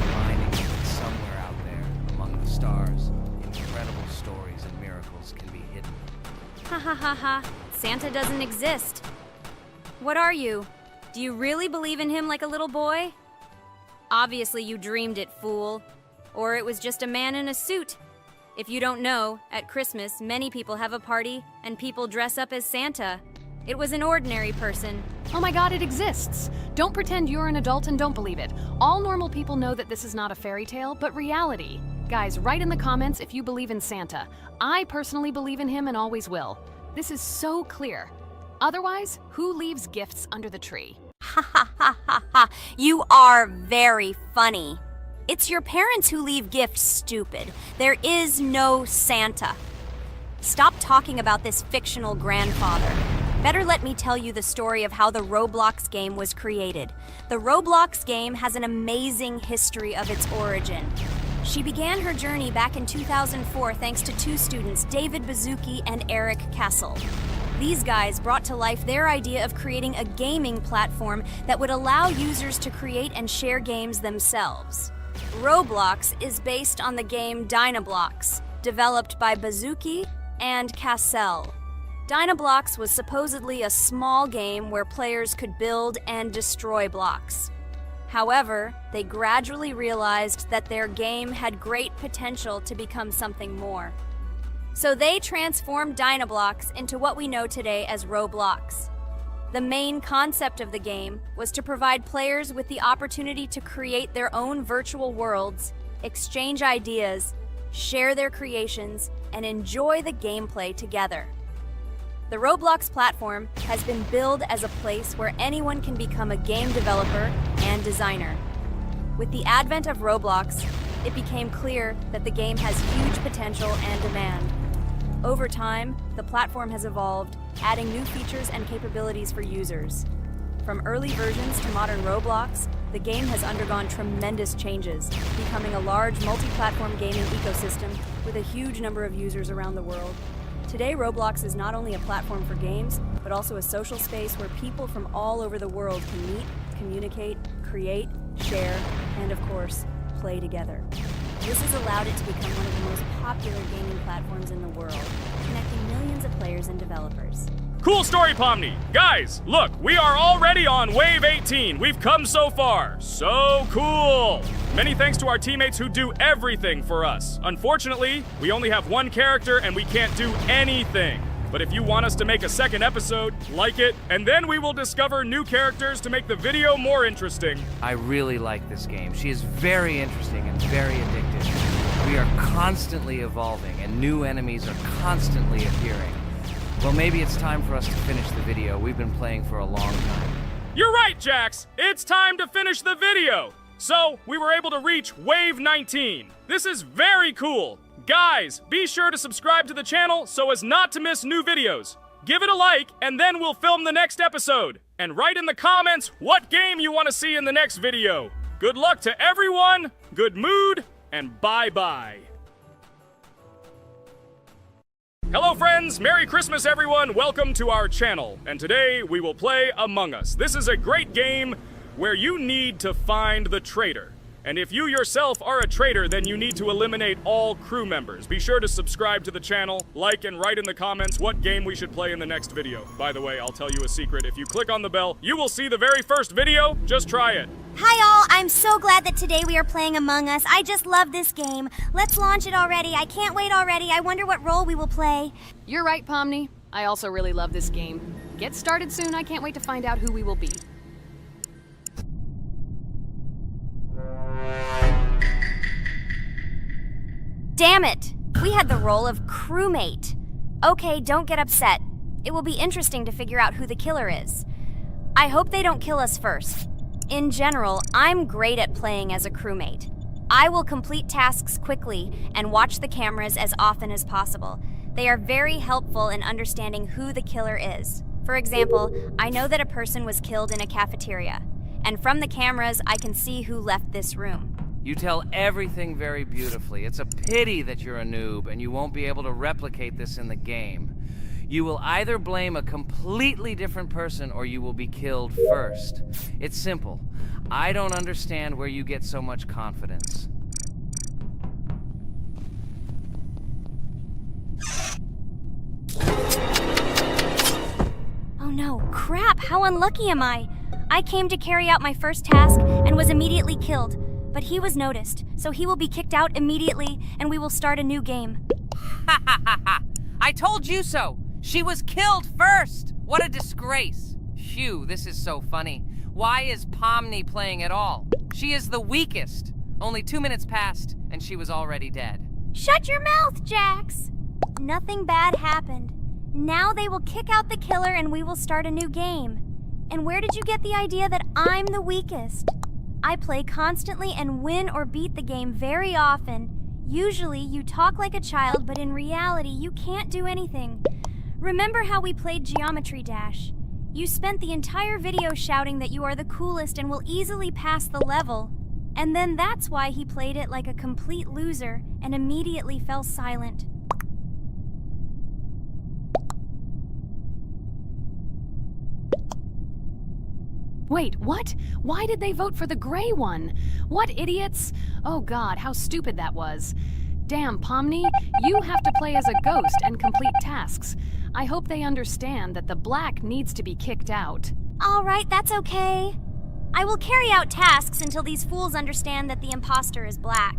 reminding me that somewhere out there, among the stars, incredible stories and miracles can be hidden. Ha ha ha ha. Santa doesn't exist. What are you? Do you really believe in him like a little boy? Obviously you dreamed it, fool. Or it was just a man in a suit. If you don't know, at Christmas, many people have a party and people dress up as Santa. It was an ordinary person. Oh my god, it exists! Don't pretend you're an adult and don't believe it. All normal people know that this is not a fairy tale, but reality. Guys, write in the comments if you believe in Santa. I personally believe in him and always will. This is so clear. Otherwise, who leaves gifts under the tree? Ha ha ha ha ha. You are very funny. It's your parents who leave gifts, stupid. There is no Santa. Stop talking about this fictional grandfather. Better let me tell you the story of how the Roblox game was created. The Roblox game has an amazing history of its origin. She began her journey back in 2004 thanks to two students, David Bazuki and Eric Castle. These guys brought to life their idea of creating a gaming platform that would allow users to create and share games themselves. Roblox is based on the game Dynablox, developed by Bazuki and Cassell. Dynablox was supposedly a small game where players could build and destroy blocks. However, they gradually realized that their game had great potential to become something more. So they transformed Dynablox into what we know today as Roblox. The main concept of the game was to provide players with the opportunity to create their own virtual worlds, exchange ideas, share their creations, and enjoy the gameplay together. The Roblox platform has been billed as a place where anyone can become a game developer and designer. With the advent of Roblox, it became clear that the game has huge potential and demand. Over time, the platform has evolved, adding new features and capabilities for users. From early versions to modern Roblox, the game has undergone tremendous changes, becoming a large multi-platform gaming ecosystem with a huge number of users around the world. Today, Roblox is not only a platform for games, but also a social space where people from all over the world can meet, communicate, create, share, and of course, play together. This has allowed it to become one of the most popular gaming platforms in the world, connecting millions of players and developers. Cool story, Pomni. Guys, look, we are already on Wave 18. We've come so far. So cool. Many thanks to our teammates who do everything for us. Unfortunately, we only have one character and we can't do anything. But if you want us to make a second episode, like it, and then we will discover new characters to make the video more interesting. I really like this game. She is very interesting and very addictive. We are constantly evolving and new enemies are constantly appearing. Well, maybe it's time for us to finish the video. We've been playing for a long time. You're right, Jax. It's time to finish the video. So, we were able to reach Wave 19. This is very cool. Guys, be sure to subscribe to the channel so as not to miss new videos. Give it a like, and then we'll film the next episode. And write in the comments what game you want to see in the next video. Good luck to everyone, good mood, and bye-bye. Hello friends, Merry Christmas everyone, welcome to our channel. And today we will play Among Us. This is a great game where you need to find the traitor. And if you yourself are a traitor, then you need to eliminate all crew members. Be sure to subscribe to the channel, like and write in the comments what game we should play in the next video. By the way, I'll tell you a secret. If you click on the bell, you will see the very first video. Just try it. Hi all, I'm so glad that today we are playing Among Us. I just love this game. Let's launch it already. I can't wait already. I wonder what role we will play. You're right, Pomni. I also really love this game. Get started soon. I can't wait to find out who we will be. Damn it! We had the role of crewmate. Okay, don't get upset. It will be interesting to figure out who the killer is. I hope they don't kill us first. In general, I'm great at playing as a crewmate. I will complete tasks quickly and watch the cameras as often as possible. They are very helpful in understanding who the killer is. For example, I know that a person was killed in a cafeteria, and from the cameras, I can see who left this room. You tell everything very beautifully. It's a pity that you're a noob and you won't be able to replicate this in the game. You will either blame a completely different person or you will be killed first. It's simple. I don't understand where you get so much confidence. crap, how unlucky am I? I came to carry out my first task and was immediately killed, but he was noticed, so he will be kicked out immediately and we will start a new game. Ha ha ha ha! I told you so! She was killed first! What a disgrace! Phew, this is so funny. Why is Pomni playing at all? She is the weakest. Only 2 minutes passed, and she was already dead. Shut your mouth, Jax! Nothing bad happened. Now they will kick out the killer and we will start a new game. And where did you get the idea that I'm the weakest? I play constantly and win or beat the game very often. Usually you talk like a child, but in reality you can't do anything. Remember how we played Geometry Dash? You spent the entire video shouting that you are the coolest and will easily pass the level. And then that's why he played it like a complete loser and immediately fell silent. Wait, what? Why did they vote for the gray one? What idiots? Oh god, how stupid that was. Damn, Pomni, you have to play as a ghost and complete tasks. I hope they understand that the black needs to be kicked out. All right, that's okay. I will carry out tasks until these fools understand that the imposter is black.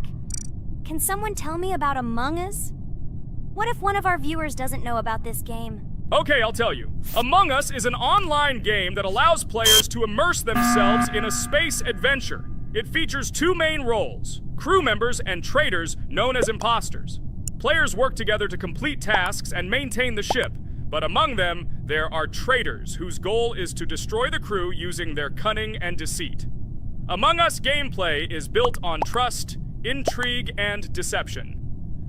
Can someone tell me about Among Us? What if one of our viewers doesn't know about this game? Okay, I'll tell you. Among Us is an online game that allows players to immerse themselves in a space adventure. It features 2 main roles, crew members and traitors known as imposters. Players work together to complete tasks and maintain the ship, but among them, there are traitors whose goal is to destroy the crew using their cunning and deceit. Among Us gameplay is built on trust, intrigue, and deception.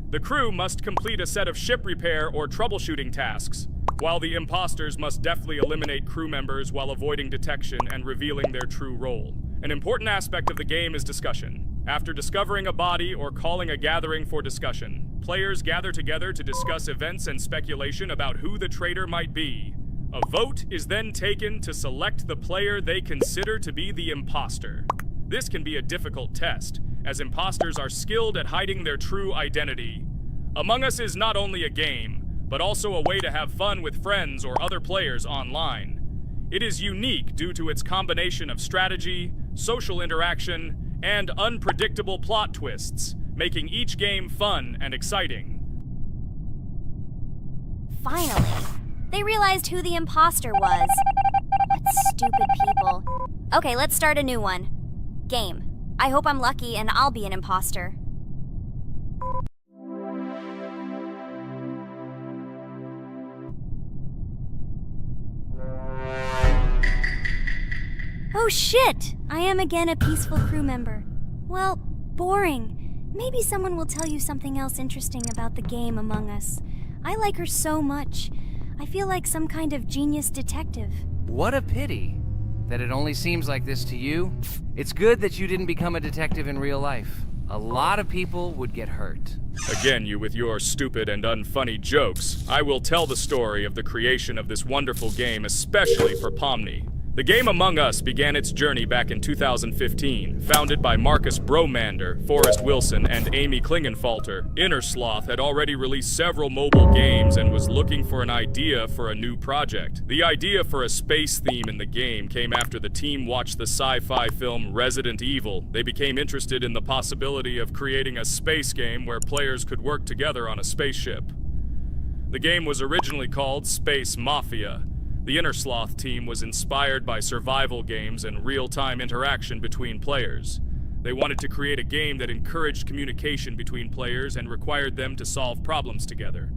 The crew must complete a set of ship repair or troubleshooting tasks, while the imposters must deftly eliminate crew members while avoiding detection and revealing their true role. An important aspect of the game is discussion. After discovering a body or calling a gathering for discussion, players gather together to discuss events and speculation about who the traitor might be. A vote is then taken to select the player they consider to be the imposter. This can be a difficult test, as imposters are skilled at hiding their true identity. Among Us is not only a game, but also a way to have fun with friends or other players online. It is unique due to its combination of strategy, social interaction, and unpredictable plot twists, making each game fun and exciting. Finally, they realized who the imposter was. What stupid people. Okay, let's start a new one. Game. I hope I'm lucky and I'll be an imposter. Oh shit! I am again a peaceful crew member. Well, boring. Maybe someone will tell you something else interesting about the game Among Us. I like her so much. I feel like some kind of genius detective. What a pity that it only seems like this to you. It's good that you didn't become a detective in real life. A lot of people would get hurt. Again, you with your stupid and unfunny jokes. I will tell the story of the creation of this wonderful game, especially for Pomni. The game Among Us began its journey back in 2015. Founded by Marcus Bromander, Forrest Wilson, and Amy Klingenfalter, Innersloth had already released several mobile games and was looking for an idea for a new project. The idea for a space theme in the game came after the team watched the sci-fi film Resident Evil. They became interested in the possibility of creating a space game where players could work together on a spaceship. The game was originally called Space Mafia. The Innersloth team was inspired by survival games and real-time interaction between players. They wanted to create a game that encouraged communication between players and required them to solve problems together.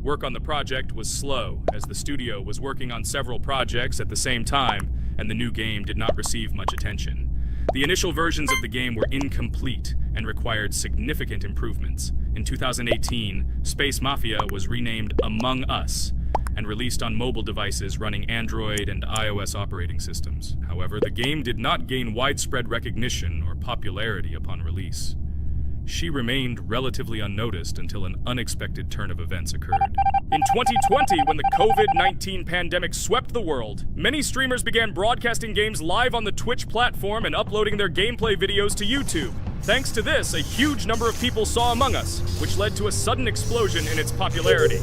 Work on the project was slow, as the studio was working on several projects at the same time, and the new game did not receive much attention. The initial versions of the game were incomplete and required significant improvements. In 2018, Space Mafia was renamed Among Us, and released on mobile devices running Android and iOS operating systems. However, the game did not gain widespread recognition or popularity upon release. She remained relatively unnoticed until an unexpected turn of events occurred. In 2020, when the COVID-19 pandemic swept the world, many streamers began broadcasting games live on the Twitch platform and uploading their gameplay videos to YouTube. Thanks to this, a huge number of people saw Among Us, which led to a sudden explosion in its popularity.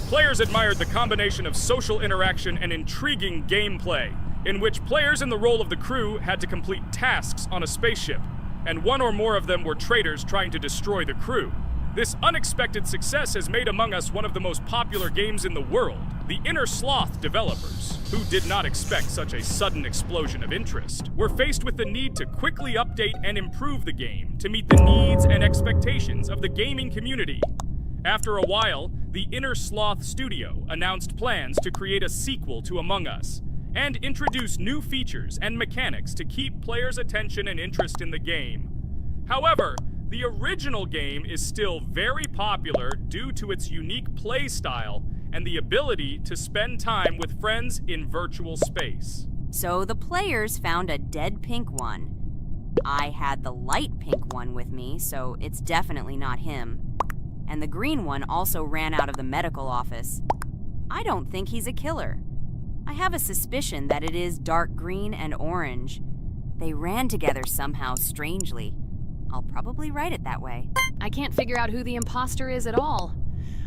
Players admired the combination of social interaction and intriguing gameplay, in which players in the role of the crew had to complete tasks on a spaceship, and one or more of them were traitors trying to destroy the crew. This unexpected success has made Among Us one of the most popular games in the world. The Inner Sloth developers, who did not expect such a sudden explosion of interest, were faced with the need to quickly update and improve the game to meet the needs and expectations of the gaming community. After a while, the Inner Sloth studio announced plans to create a sequel to Among Us and introduce new features and mechanics to keep players' attention and interest in the game. However, the original game is still very popular due to its unique play style and the ability to spend time with friends in virtual space. So the players found a dead pink one. I had the light pink one with me, so it's definitely not him. And the green one also ran out of the medical office. I don't think he's a killer. I have a suspicion that it is dark green and orange. They ran together somehow strangely. I'll probably write it that way. I can't figure out who the imposter is at all.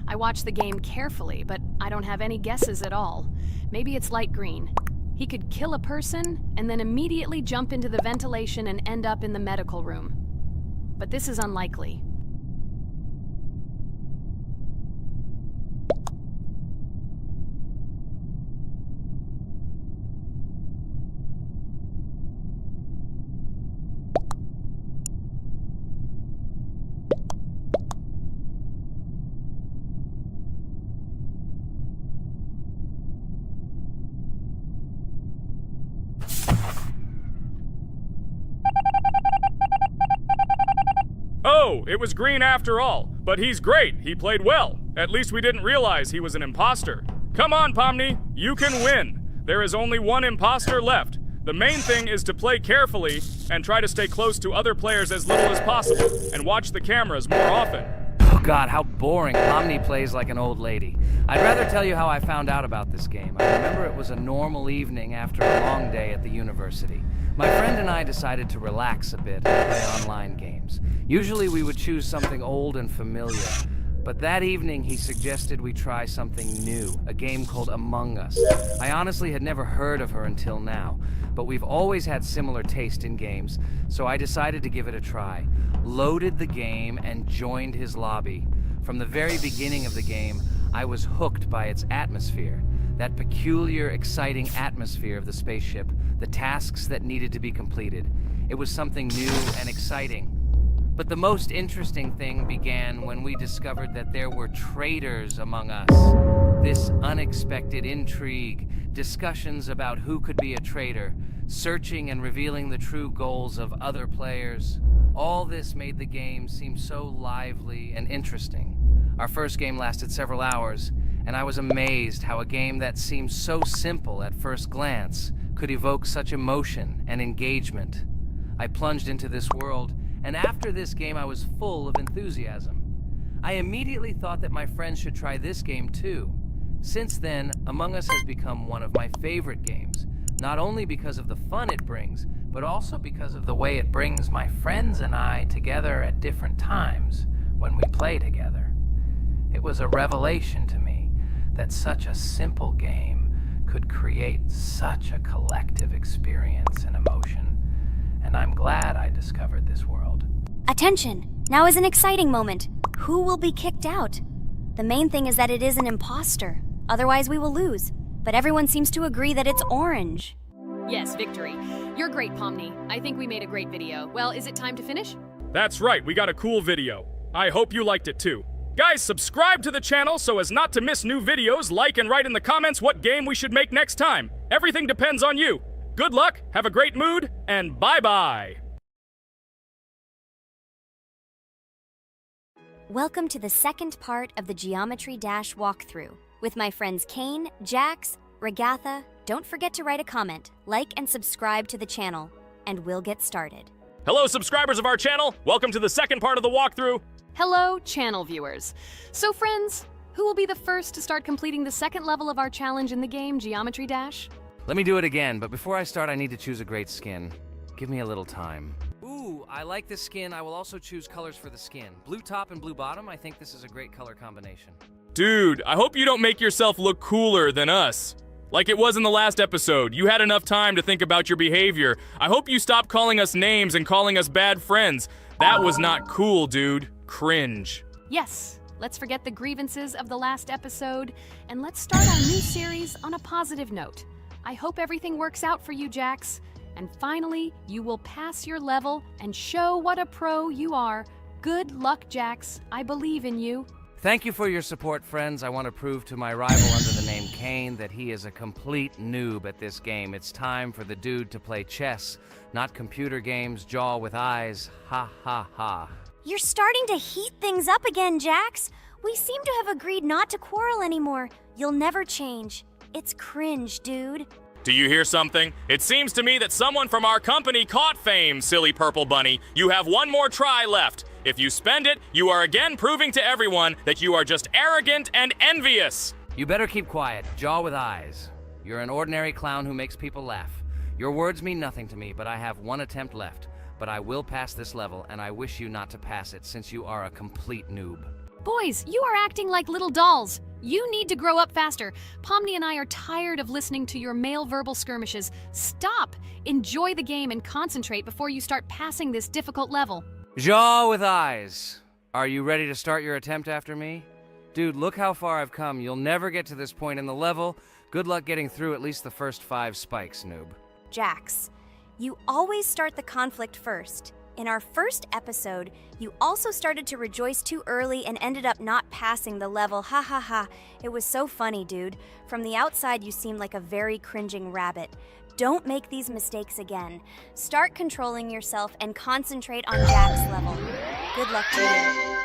I watched the game carefully, but I don't have any guesses at all. Maybe it's light green. He could kill a person and then immediately jump into the ventilation and end up in the medical room. But this is unlikely. Oh, it was green after all, but he's great. He played well. At least we didn't realize he was an imposter. Come on, Pomni, you can win. There is only one imposter left. The main thing is to play carefully and try to stay close to other players as little as possible and watch the cameras more often. Oh God, how boring. Pomni plays like an old lady. I'd rather tell you how I found out about this game. I remember it was a normal evening after a long day at the university. My friend and I decided to relax a bit and play online games. Usually we would choose something old and familiar, but that evening he suggested we try something new, a game called Among Us. I honestly had never heard of her until now, but we've always had similar taste in games, so I decided to give it a try. Loaded the game and joined his lobby. From the very beginning of the game, I was hooked by its atmosphere. That peculiar, exciting atmosphere of the spaceship, the tasks that needed to be completed. It was something new and exciting. But the most interesting thing began when we discovered that there were traitors among us. This unexpected intrigue, discussions about who could be a traitor, searching and revealing the true goals of other players. All this made the game seem so lively and interesting. Our first game lasted several hours, and I was amazed how a game that seemed so simple at first glance could evoke such emotion and engagement. I plunged into this world, and after this game I was full of enthusiasm. I immediately thought that my friends should try this game too. Since then, Among Us has become one of my favorite games, not only because of the fun it brings, but also because of the way it brings my friends and I together at different times when we play together. It was a revelation to me that such a simple game could create such a collective experience and emotion. And I'm glad I discovered this world. Attention! Now is an exciting moment. Who will be kicked out? The main thing is that it is an imposter. Otherwise we will lose. But everyone seems to agree that it's orange. Yes, victory. You're great, Pomni. I think we made a great video. Well, is it time to finish? That's right, we got a cool video. I hope you liked it too. Guys, subscribe to the channel so as not to miss new videos, like and write in the comments what game we should make next time. Everything depends on you. Good luck, have a great mood, and bye-bye! Welcome to the second part of the Geometry Dash walkthrough. With my friends Kane, Jax, Regatha, don't forget to write a comment, like and subscribe to the channel, and we'll get started. Hello, subscribers of our channel! Welcome to the second part of the walkthrough. Hello, channel viewers. So friends, who will be the first to start completing the second level of our challenge in the game, Geometry Dash? Let me do it again, but before I start I need to choose a great skin. Give me a little time. Ooh, I like this skin. I will also choose colors for the skin. Blue top and blue bottom. I think this is a great color combination. Dude, I hope you don't make yourself look cooler than us. Like it was in the last episode. You had enough time to think about your behavior. I hope you stop calling us names and calling us bad friends. That was not cool, dude. Cringe. Yes, let's forget the grievances of the last episode, and let's start our new series on a positive note. I hope everything works out for you, Jax. And finally, you will pass your level and show what a pro you are. Good luck, Jax. I believe in you. Thank you for your support, friends. I want to prove to my rival under the name Kane that he is a complete noob at this game. It's time for the dude to play chess, not computer games, jaw with eyes. Ha ha ha. You're starting to heat things up again, Jax. We seem to have agreed not to quarrel anymore. You'll never change. It's cringe, dude. Do you hear something? It seems to me that someone from our company caught fame, silly purple bunny. You have one more try left. If you spend it, you are again proving to everyone that you are just arrogant and envious. You better keep quiet, jaw with eyes. You're an ordinary clown who makes people laugh. Your words mean nothing to me, but I have one attempt left. But I will pass this level, and I wish you not to pass it since you are a complete noob. Boys, you are acting like little dolls. You need to grow up faster. Pomni and I are tired of listening to your male verbal skirmishes. Stop! Enjoy the game and concentrate before you start passing this difficult level. Jaw with eyes. Are you ready to start your attempt after me? Dude, look how far I've come. You'll never get to this point in the level. Good luck getting through at least the first 5 spikes, noob. Jax, you always start the conflict first. In our first episode, you also started to rejoice too early and ended up not passing the level. Ha ha ha. It was so funny, dude. From the outside, you seemed like a very cringing rabbit. Don't make these mistakes again. Start controlling yourself and concentrate on Jack's level. Good luck to you.